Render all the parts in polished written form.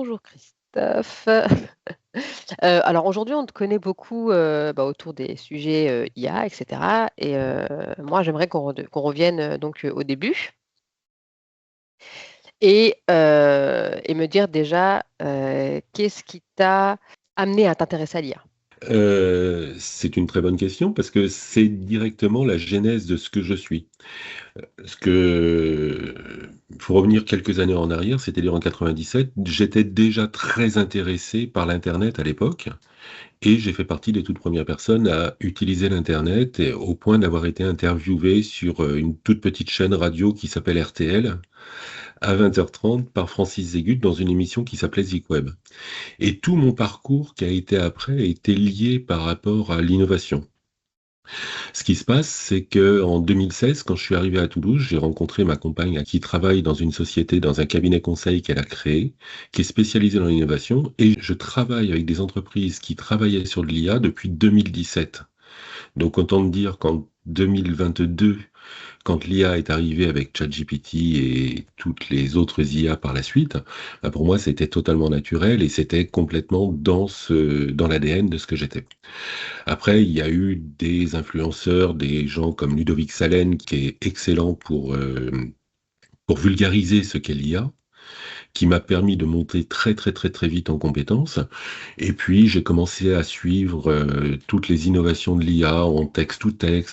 Bonjour Christophe. Alors aujourd'hui, on te connaît beaucoup, autour des sujets, IA et cetera moi, j'aimerais qu'on revienne, au début et me dire déjà, qu'est-ce qui t'a amené à t'intéresser à l'IA? C'est une très bonne question parce que c'est directement la genèse de ce que je suis. Ce que, faut revenir quelques années en arrière, c'est-à-dire en 97, j'étais déjà très intéressé par l'internet à l'époque et j'ai fait partie des toutes premières personnes à utiliser l'internet et au point d'avoir été interviewé sur, une toute petite chaîne radio qui s'appelle RTL à 20h30 par Francis Zégut dans une émission qui s'appelait Zik Web. Et tout mon parcours qui a été après a été lié par rapport à l'innovation. Ce qui se passe, c'est que en 2016, quand je suis arrivé à Toulouse, j'ai rencontré ma compagne qui travaille dans une société, dans un cabinet conseil qu'elle a créé, qui est spécialisé dans l'innovation, et je travaille avec des entreprises qui travaillaient sur de l'IA depuis 2017. Donc autant dire qu'en 2022, quand l'IA est arrivée avec ChatGPT et toutes les autres IA par la suite, bah, pour moi, c'était totalement naturel et c'était complètement dans l'ADN de ce que j'étais. Après, il y a eu des influenceurs, des gens comme Ludovic Salen, qui est excellent pour vulgariser ce qu'est l'IA, qui m'a permis de monter très très très très vite en compétences. Et puis j'ai commencé à suivre toutes les innovations de l'IA en texte,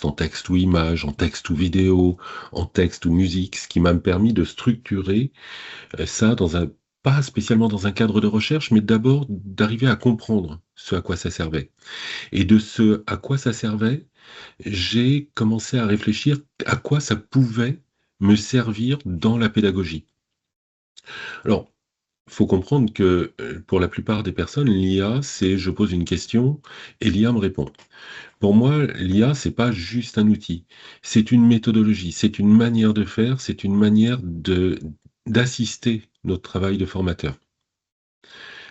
en texte ou image, en texte ou vidéo, en texte ou musique, ce qui m'a permis de structurer ça dans un pas spécialement dans un cadre de recherche, mais d'abord d'arriver à comprendre ce à quoi ça servait. Et de ce à quoi ça servait, j'ai commencé à réfléchir à quoi ça pouvait me servir dans la pédagogie. Alors, faut comprendre que, pour la plupart des personnes, l'IA, c'est je pose une question et l'IA me répond. Pour moi, l'IA, c'est pas juste un outil, c'est une méthodologie, c'est une manière de faire, c'est une manière de d'assister notre travail de formateur.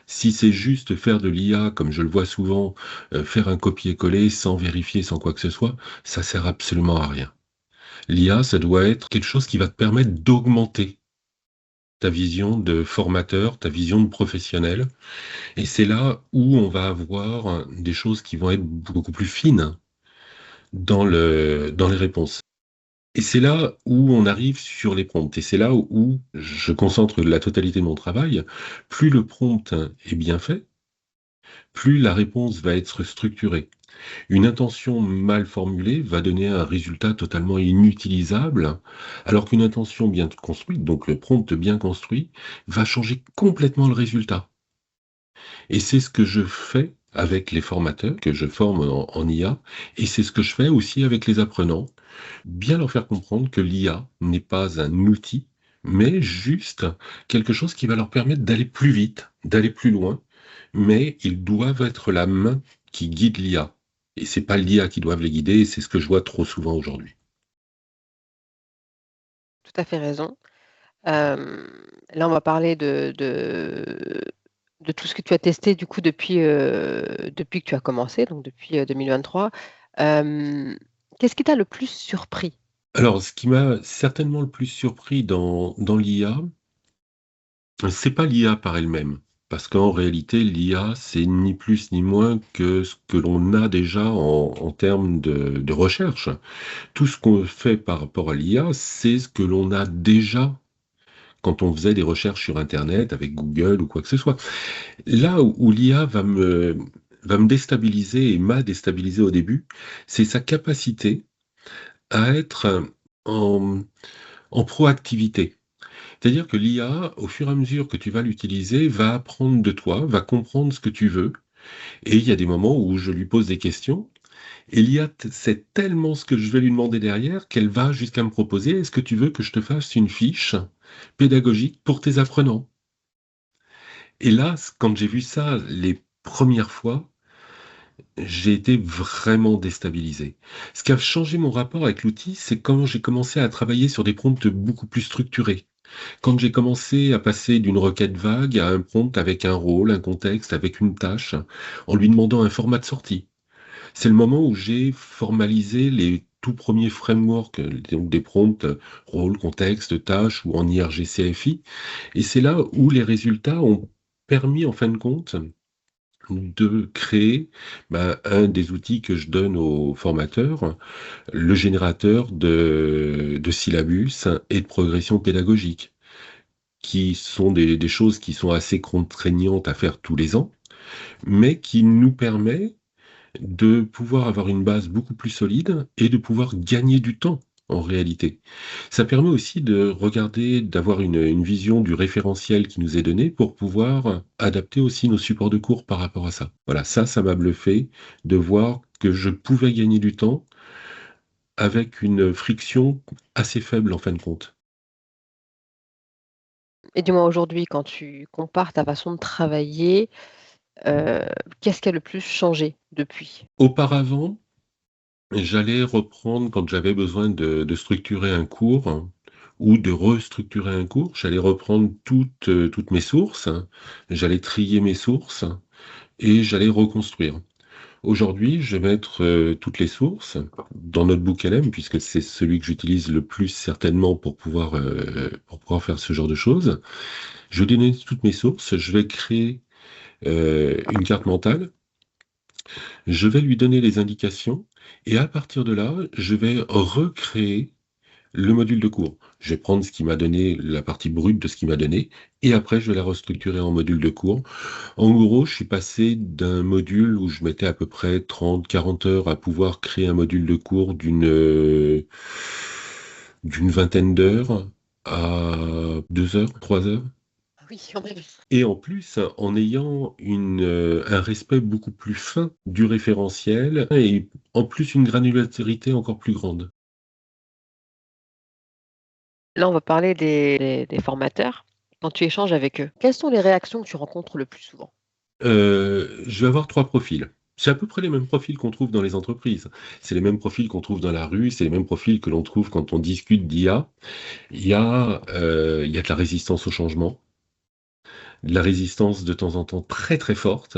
Si c'est juste faire de l'IA, comme je le vois souvent, faire un copier-coller sans vérifier, sans quoi que ce soit, ça sert absolument à rien. L'IA, ça doit être quelque chose qui va te permettre d'augmenter ta vision de formateur, ta vision de professionnel. Et c'est là où on va avoir des choses qui vont être beaucoup plus fines dans les réponses. Et c'est là où on arrive sur les prompts. Et c'est là où je concentre la totalité de mon travail. Plus le prompt est bien fait, plus la réponse va être structurée. Une intention mal formulée va donner un résultat totalement inutilisable, alors qu'une intention bien construite, donc le prompt bien construit, va changer complètement le résultat. Et c'est ce que je fais avec les formateurs que je forme en IA, et c'est ce que je fais aussi avec les apprenants, bien leur faire comprendre que l'IA n'est pas un outil, mais juste quelque chose qui va leur permettre d'aller plus vite, d'aller plus loin, mais ils doivent être la main qui guide l'IA. Et c'est pas l'IA qui doivent les guider, et c'est ce que je vois trop souvent aujourd'hui. Tout à fait raison. Là, on va parler de tout ce que tu as testé du coup depuis que tu as commencé, donc depuis, 2023. Hem, Qu'est-ce qui t'a le plus surpris? Alors, ce qui m'a certainement le plus surpris dans l'IA, c'est pas l'IA par elle-même. Parce qu'en réalité, l'IA, c'est ni plus ni moins que ce que l'on a déjà en termes de recherche. Tout ce qu'on fait par rapport à l'IA, c'est ce que l'on a déjà quand on faisait des recherches sur Internet avec Google ou quoi que ce soit. Là où l'IA va me déstabiliser et m'a déstabilisé au début, c'est sa capacité à être en, en proactivité. C'est-à-dire que l'IA, au fur et à mesure que tu vas l'utiliser, va apprendre de toi, va comprendre ce que tu veux. Et il y a des moments où je lui pose des questions, et l'IA sait tellement ce que je vais lui demander derrière qu'elle va jusqu'à me proposer, est-ce que tu veux que je te fasse une fiche pédagogique pour tes apprenants? Et là, quand j'ai vu ça les premières fois, j'ai été vraiment déstabilisé. Ce qui a changé mon rapport avec l'outil, c'est quand j'ai commencé à travailler sur des prompts beaucoup plus structurés. Quand j'ai commencé à passer d'une requête vague à un prompt avec un rôle, un contexte, avec une tâche, en lui demandant un format de sortie. C'est le moment où j'ai formalisé les tout premiers frameworks, donc des prompts, rôle, contexte, tâche ou en IRGCFI. Et c'est là où les résultats ont permis en fin de compte de créer, un des outils que je donne aux formateurs, le générateur de syllabus et de progression pédagogique, qui sont des choses qui sont assez contraignantes à faire tous les ans, mais qui nous permet de pouvoir avoir une base beaucoup plus solide et de pouvoir gagner du temps, en réalité. Ça permet aussi de regarder, d'avoir une vision du référentiel qui nous est donné pour pouvoir adapter aussi nos supports de cours par rapport à ça. Voilà, ça m'a bluffé de voir que je pouvais gagner du temps avec une friction assez faible en fin de compte. Et dis-moi aujourd'hui, quand tu compares ta façon de travailler, heu, qu'est-ce qui a le plus changé depuis? Auparavant, j'allais reprendre quand j'avais besoin de structurer un cours, ou de restructurer un cours, j'allais reprendre toutes mes sources, j'allais trier mes sources et j'allais reconstruire. Aujourd'hui, je vais mettre, toutes les sources dans Notebook LM puisque c'est celui que j'utilise le plus certainement pour pouvoir faire ce genre de choses. Je vais donner toutes mes sources, je vais créer, une carte mentale. Je vais lui donner les indications et à partir de là, je vais recréer le module de cours. Je vais prendre ce qui m'a donné, la partie brute de ce qu'il m'a donné, et après je vais la restructurer en module de cours. En gros, je suis passé d'un module où je mettais à peu près 30-40 heures à pouvoir créer un module de cours d'une vingtaine d'heures à 2 heures, 3 heures. Ah oui, quand même. Et en plus, en ayant un respect beaucoup plus fin du référentiel et en plus une granularité encore plus grande. Là, on va parler des formateurs. Quand tu échanges avec eux, quelles sont les réactions que tu rencontres le plus souvent? Je vais avoir 3 profils. C'est à peu près les mêmes profils qu'on trouve dans les entreprises. C'est les mêmes profils qu'on trouve dans la rue, c'est les mêmes profils que l'on trouve quand on discute d'IA. Il y a de la résistance au changement, de la résistance de temps en temps très, très forte.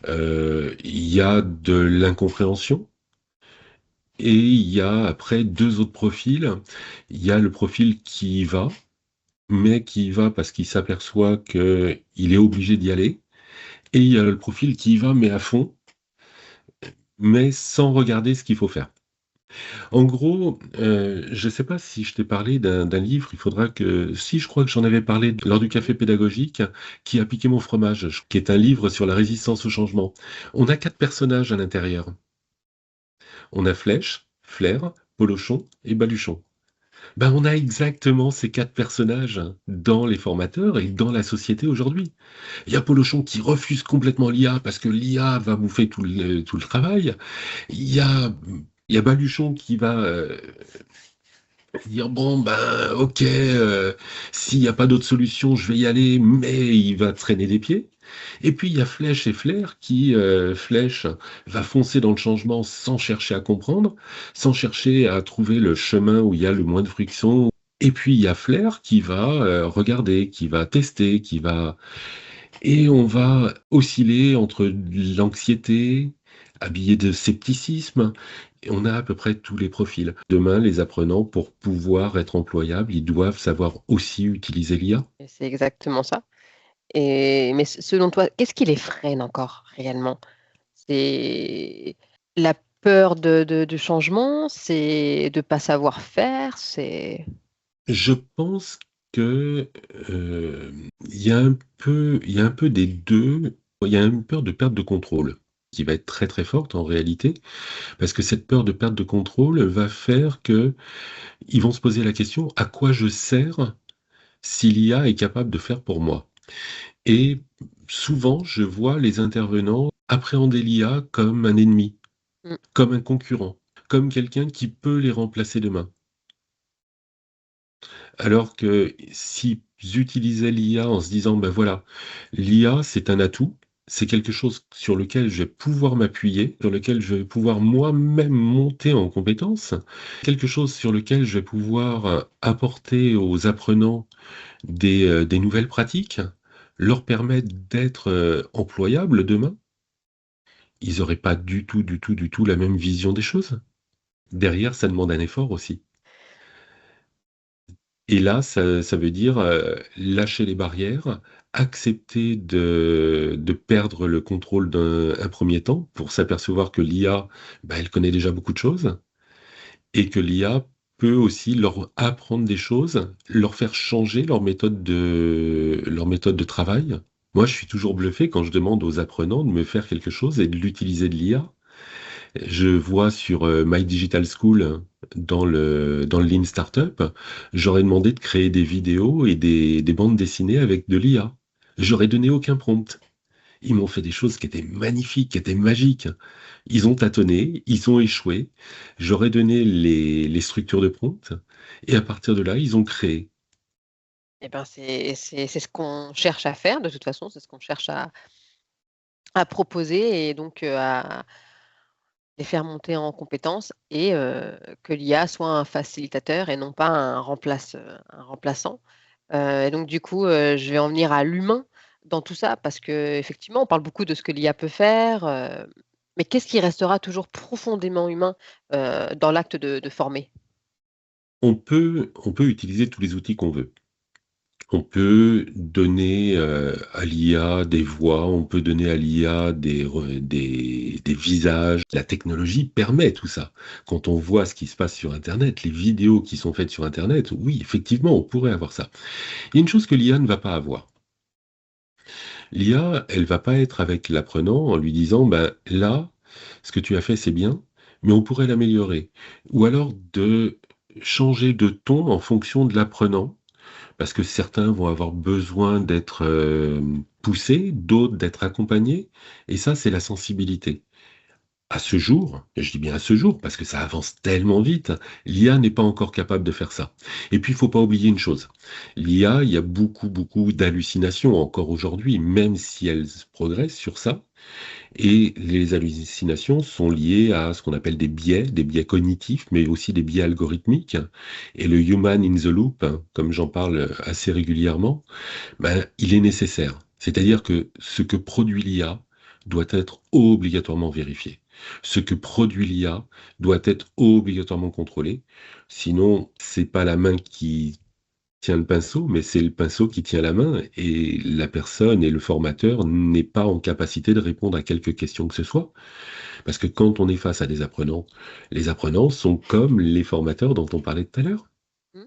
Il y a de l'incompréhension et il y a après 2 autres profils. Il y a le profil qui y va, mais qui y va parce qu'il s'aperçoit qu'il est obligé d'y aller, et il y a le profil qui y va mais à fond, mais sans regarder ce qu'il faut faire. En gros, je ne sais pas si je t'ai parlé d'un livre, il faudra que si, je crois que j'en avais parlé lors du café pédagogique, qui a piqué mon fromage, qui est un livre sur la résistance au changement. On a 4 personnages à l'intérieur. On a Flèche, Flair, Polochon et Baluchon. On a exactement ces 4 personnages dans les formateurs et dans la société aujourd'hui. Il y a Polochon qui refuse complètement l'IA parce que l'IA va bouffer tout le travail. Il y a il y a Baluchon qui va, dire: «Bon, OK, s'il y a pas d'autre solution, je vais y aller», mais il va traîner des pieds. Et puis il y a Flèche et Flair qui, Flèche va foncer dans le changement sans chercher à comprendre, sans chercher à trouver le chemin où il y a le moins de friction. Et puis il y a Flair qui va, regarder, qui va tester, et on va osciller entre l'anxiété, habillé de scepticisme, et on a à peu près tous les profils. Demain, les apprenants, pour pouvoir être employables, ils doivent savoir aussi utiliser l'IA. Et c'est exactement ça. Mais selon toi, qu'est-ce qui les freine encore réellement? C'est la peur du changement? C'est de pas savoir faire? C'est Je pense que, il y a un peu des 2. Il y a une peur de perte de contrôle qui va être très, très forte en réalité, parce que cette peur de perte de contrôle va faire qu'ils vont se poser la question: «À quoi je sers si l'IA est capable de faire pour moi?» Et souvent, je vois les intervenants appréhender l'IA comme un ennemi, mmh, comme un concurrent, comme quelqu'un qui peut les remplacer demain. Alors que s'ils utilisaient l'IA en se disant: voilà, l'IA c'est un atout, c'est quelque chose sur lequel je vais pouvoir m'appuyer, sur lequel je vais pouvoir moi-même monter en compétences, quelque chose sur lequel je vais pouvoir, apporter aux apprenants des nouvelles pratiques, leur permettre d'être, employables demain, ils auraient pas du tout, du tout, du tout la même vision des choses. Derrière, ça demande un effort aussi. Et là, ça veut dire lâcher les barrières, accepter de perdre le contrôle d'un premier temps pour s'apercevoir que l'IA, bah, elle connaît déjà beaucoup de choses et que l'IA peut aussi leur apprendre des choses, leur faire changer leur méthode de travail. Moi, je suis toujours bluffé quand je demande aux apprenants de me faire quelque chose et de l'utiliser de l'IA. Je vois sur My Digital School, dans le Lean Startup, j'aurais demandé de créer des vidéos et des bandes dessinées avec de l'IA. J'aurais donné aucun prompt. Ils m'ont fait des choses qui étaient magnifiques, qui étaient magiques. Ils ont tâtonné, ils ont échoué. J'aurais donné les structures de prompt. Et à partir de là, ils ont créé. Eh ben, c'est ce qu'on cherche à faire de toute façon, c'est ce qu'on cherche à proposer et donc à les faire monter en compétences et que l'IA soit un facilitateur et non pas un remplaçant. Et donc du coup, je vais en venir à l'humain dans tout ça parce qu'effectivement, on parle beaucoup de ce que l'IA peut faire, mais qu'est-ce qui restera toujours profondément humain, dans l'acte de former? On peut utiliser tous les outils qu'on veut. On peut donner à l'IA des voix, on peut donner à l'IA des visages. La technologie permet tout ça. Quand on voit ce qui se passe sur Internet, les vidéos qui sont faites sur Internet, oui, effectivement, on pourrait avoir ça. Il y a une chose que l'IA ne va pas avoir. L'IA, elle va pas être avec l'apprenant en lui disant, ben là, ce que tu as fait, c'est bien, mais on pourrait l'améliorer. Ou alors de changer de ton en fonction de l'apprenant parce que certains vont avoir besoin d'être poussés, d'autres d'être accompagnés, et ça, c'est la sensibilité. À ce jour, et je dis bien à ce jour, parce que ça avance tellement vite, l'IA n'est pas encore capable de faire ça. Et puis, il faut pas oublier une chose. L'IA, il y a beaucoup, beaucoup d'hallucinations encore aujourd'hui, même si elles progressent sur ça. Et les hallucinations sont liées à ce qu'on appelle des biais cognitifs, mais aussi des biais algorithmiques. Et le human in the loop, hein, comme j'en parle assez régulièrement, ben, il est nécessaire. C'est-à-dire que ce que produit l'IA doit être obligatoirement vérifié. Ce que produit l'IA doit être obligatoirement contrôlé. Sinon, c'est pas la main qui tient le pinceau, mais c'est le pinceau qui tient la main et la personne et le formateur n'est pas en capacité de répondre à quelque question que ce soit. Parce que quand on est face à des apprenants, les apprenants sont comme les formateurs dont on parlait tout à l'heure. Mmh.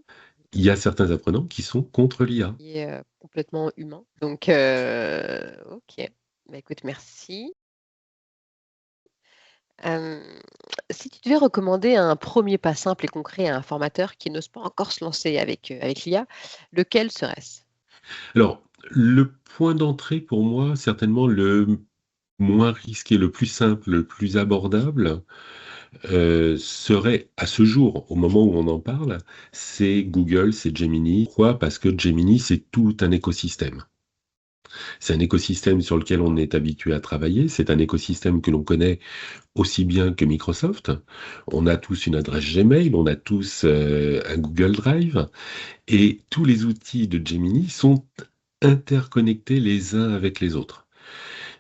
Il y a certains apprenants qui sont contre l'IA. Qui est, complètement humain. Donc OK. Bah, écoute, merci. Hem, Si tu devais recommander un premier pas simple et concret à un formateur qui n'ose pas encore se lancer avec l'IA, lequel serait-ce? Alors, le point d'entrée pour moi, certainement le moins risqué, le plus simple, le plus abordable, serait à ce jour, au moment où on en parle, c'est Google, c'est Gemini. Pourquoi? Parce que Gemini, c'est tout un écosystème. C'est un écosystème sur lequel on est habitué à travailler, c'est un écosystème que l'on connaît aussi bien que Microsoft. On a tous une adresse Gmail, on a tous, un Google Drive et tous les outils de Gemini sont interconnectés les uns avec les autres.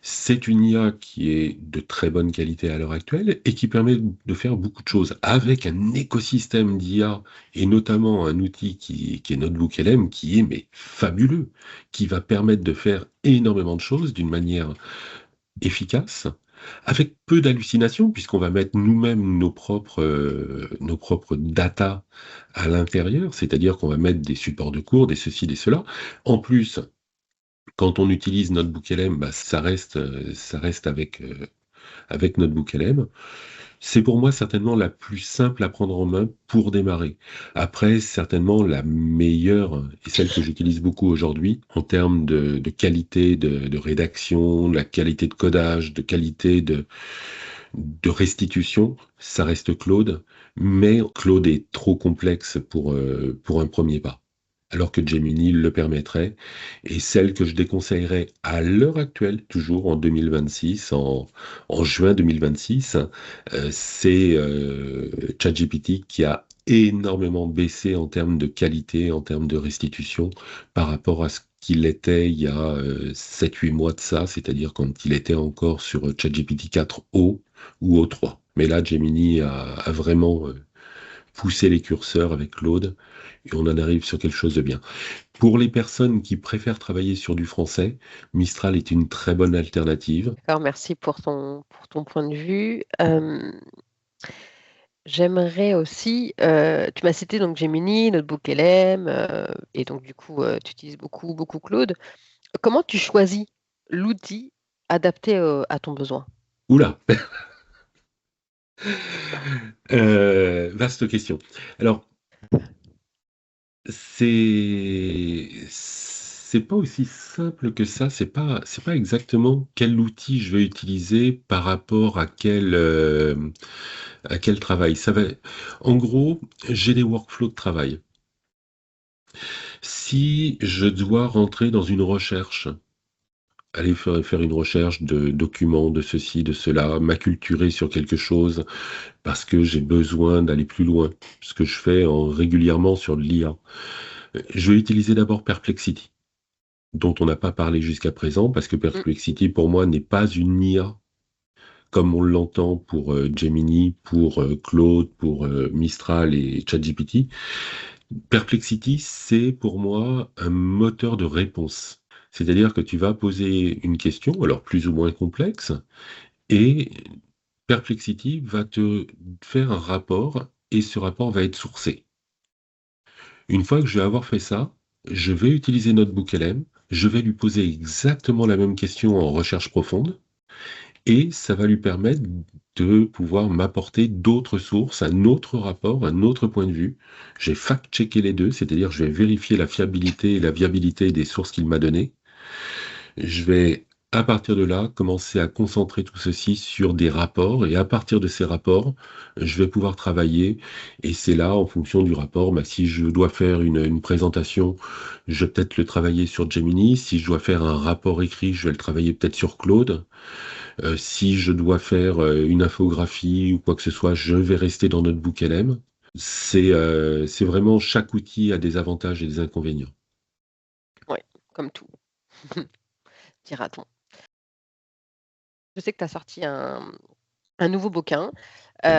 C'est une IA qui est de très bonne qualité à l'heure actuelle et qui permet de faire beaucoup de choses avec un écosystème d'IA et notamment un outil qui est NotebookLM qui est mais fabuleux, qui va permettre de faire énormément de choses d'une manière efficace, avec peu d'hallucinations puisqu'on va mettre nous-mêmes nos propres data à l'intérieur, c'est-à-dire qu'on va mettre des supports de cours, des ceci, des cela. En plus, quand on utilise NotebookLM, bah, ça reste avec NotebookLM. C'est pour moi certainement la plus simple à prendre en main pour démarrer. Après, certainement la meilleure et celle que j'utilise beaucoup aujourd'hui en termes de qualité de rédaction, de la qualité de codage, de qualité de restitution, ça reste Claude, mais Claude est trop complexe pour un premier pas. Alors que Gemini le permettrait, et celle que je déconseillerais à l'heure actuelle, toujours en 2026, en juin 2026, c'est ChatGPT qui a énormément baissé en termes de qualité, en termes de restitution, par rapport à ce qu'il était il y a 7-8 mois de ça, c'est-à-dire quand il était encore sur ChatGPT 4 O ou O3. Mais là, Gemini a vraiment pousser les curseurs avec Claude et on en arrive sur quelque chose de bien. Pour les personnes qui préfèrent travailler sur du français, Mistral est une très bonne alternative. D'accord, merci pour ton point de vue. J'aimerais aussi, tu m'as cité donc Gemini, Notebook LM, et donc du coup, tu utilises beaucoup Claude. Comment tu choisis l'outil adapté, à ton besoin? Oula, vaste question. Alors, c'est pas aussi simple que ça. C'est pas exactement quel outil je vais utiliser par rapport à quel travail. En gros, j'ai des workflows de travail. Si je dois rentrer dans une recherche, aller faire une recherche de documents, de ceci, de cela, m'acculturer sur quelque chose parce que j'ai besoin d'aller plus loin, ce que je fais régulièrement sur de l'IA. Je vais utiliser d'abord Perplexity, dont on n'a pas parlé jusqu'à présent, parce que Mmh, Perplexity, pour moi, n'est pas une IA comme on l'entend pour Gemini, pour Claude, pour Mistral et ChatGPT. Perplexity, c'est pour moi un moteur de réponse. C'est-à-dire que tu vas poser une question, alors plus ou moins complexe, et Perplexity va te faire un rapport, et ce rapport va être sourcé. Une fois que je vais avoir fait ça, je vais utiliser NotebookLM, je vais lui poser exactement la même question en recherche profonde, et ça va lui permettre de pouvoir m'apporter d'autres sources, un autre rapport, un autre point de vue. J'ai fact-checké les deux, c'est-à-dire je vais vérifier la fiabilité et la viabilité des sources qu'il m'a données. Je vais, à partir de là, commencer à concentrer tout ceci sur des rapports, et à partir de ces rapports, je vais pouvoir travailler, et c'est là, en fonction du rapport, bah, si je dois faire une présentation, je vais peut-être le travailler sur Gemini. Si je dois faire un rapport écrit, je vais le travailler peut-être sur Claude. Si je dois faire une infographie ou quoi que ce soit, je vais rester dans Notebook LM. C'est vraiment chaque outil a des avantages et des inconvénients. ouais, comme tout, dira-t-on. Je sais que tu as sorti un nouveau bouquin. Heu,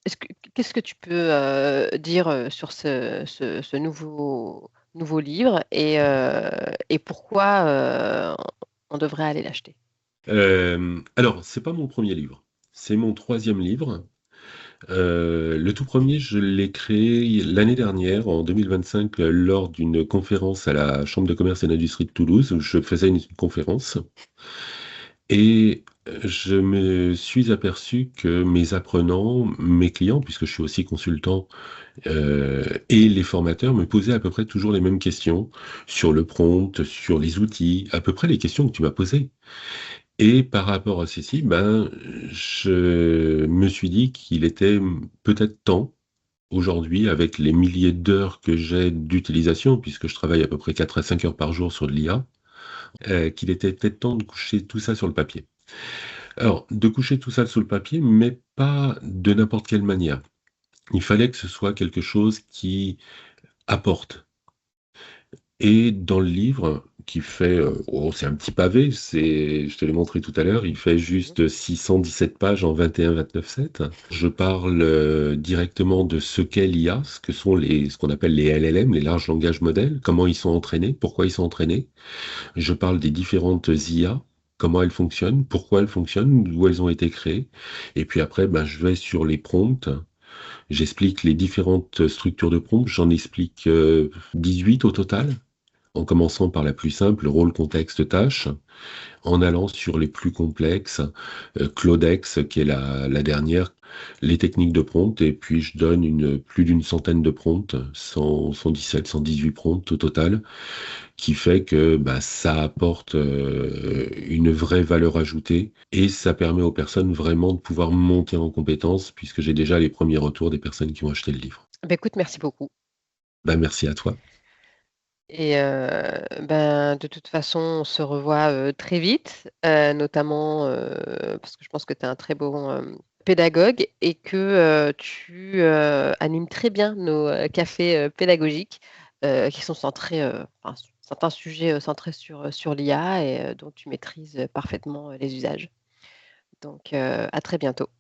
est-ce que qu'est-ce que tu peux, dire, sur ce nouveau livre et pourquoi, on devrait aller l'acheter? Alors, c'est pas mon premier livre, c'est mon troisième livre. Le tout premier, je l'ai créé l'année dernière, en 2025, lors d'une conférence à la Chambre de commerce et d'industrie de Toulouse, où je faisais une conférence. Et je me suis aperçu que mes apprenants, mes clients, puisque je suis aussi consultant, et les formateurs me posaient à peu près toujours les mêmes questions sur le prompt, sur les outils, à peu près les questions que tu m'as posées. Et par rapport à ceci, ben, je me suis dit qu'il était peut-être temps, aujourd'hui, avec les milliers d'heures que j'ai d'utilisation, puisque je travaille à peu près 4 à 5 heures par jour sur de l'IA, qu'il était peut-être temps de coucher tout ça sur le papier. Alors, de coucher tout ça sur le papier, mais pas de n'importe quelle manière. Il fallait que ce soit quelque chose qui apporte. Et dans le livre, qui fait, oh, c'est un petit pavé, je te l'ai montré tout à l'heure, il fait Mmh. juste 617 pages en 21-29-7. Je parle directement de ce qu'est l'IA, ce qu'on appelle les LLM, les larges langages modèles, comment ils sont entraînés, pourquoi ils sont entraînés. Je parle des différentes IA, comment elles fonctionnent, pourquoi elles fonctionnent, d'où elles ont été créées. Et puis après, ben, je vais sur les prompts. J'explique les différentes structures de prompts. J'en explique 18 au total, en commençant par la plus simple, rôle, contexte, tâche, en allant sur les plus complexes, Claudex, qui est la dernière, les techniques de prompt, et puis je donne plus d'une centaine de prompts, 117, 118 prompts au total, qui fait que bah, ça apporte une vraie valeur ajoutée, et ça permet aux personnes vraiment de pouvoir monter en compétences, puisque j'ai déjà les premiers retours des personnes qui ont acheté le livre. Bah, écoute, merci beaucoup Bah, merci à toi. et ben, de toute façon, on se revoit, très vite, notamment, parce que je pense que tu es un très bon, pédagogue et que, tu, animes très bien nos, cafés, pédagogiques, qui sont centrés, enfin, sur certains sujets, centrés sur l'IA et dont tu maîtrises, parfaitement, les usages. Donc, à très bientôt.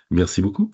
Merci beaucoup.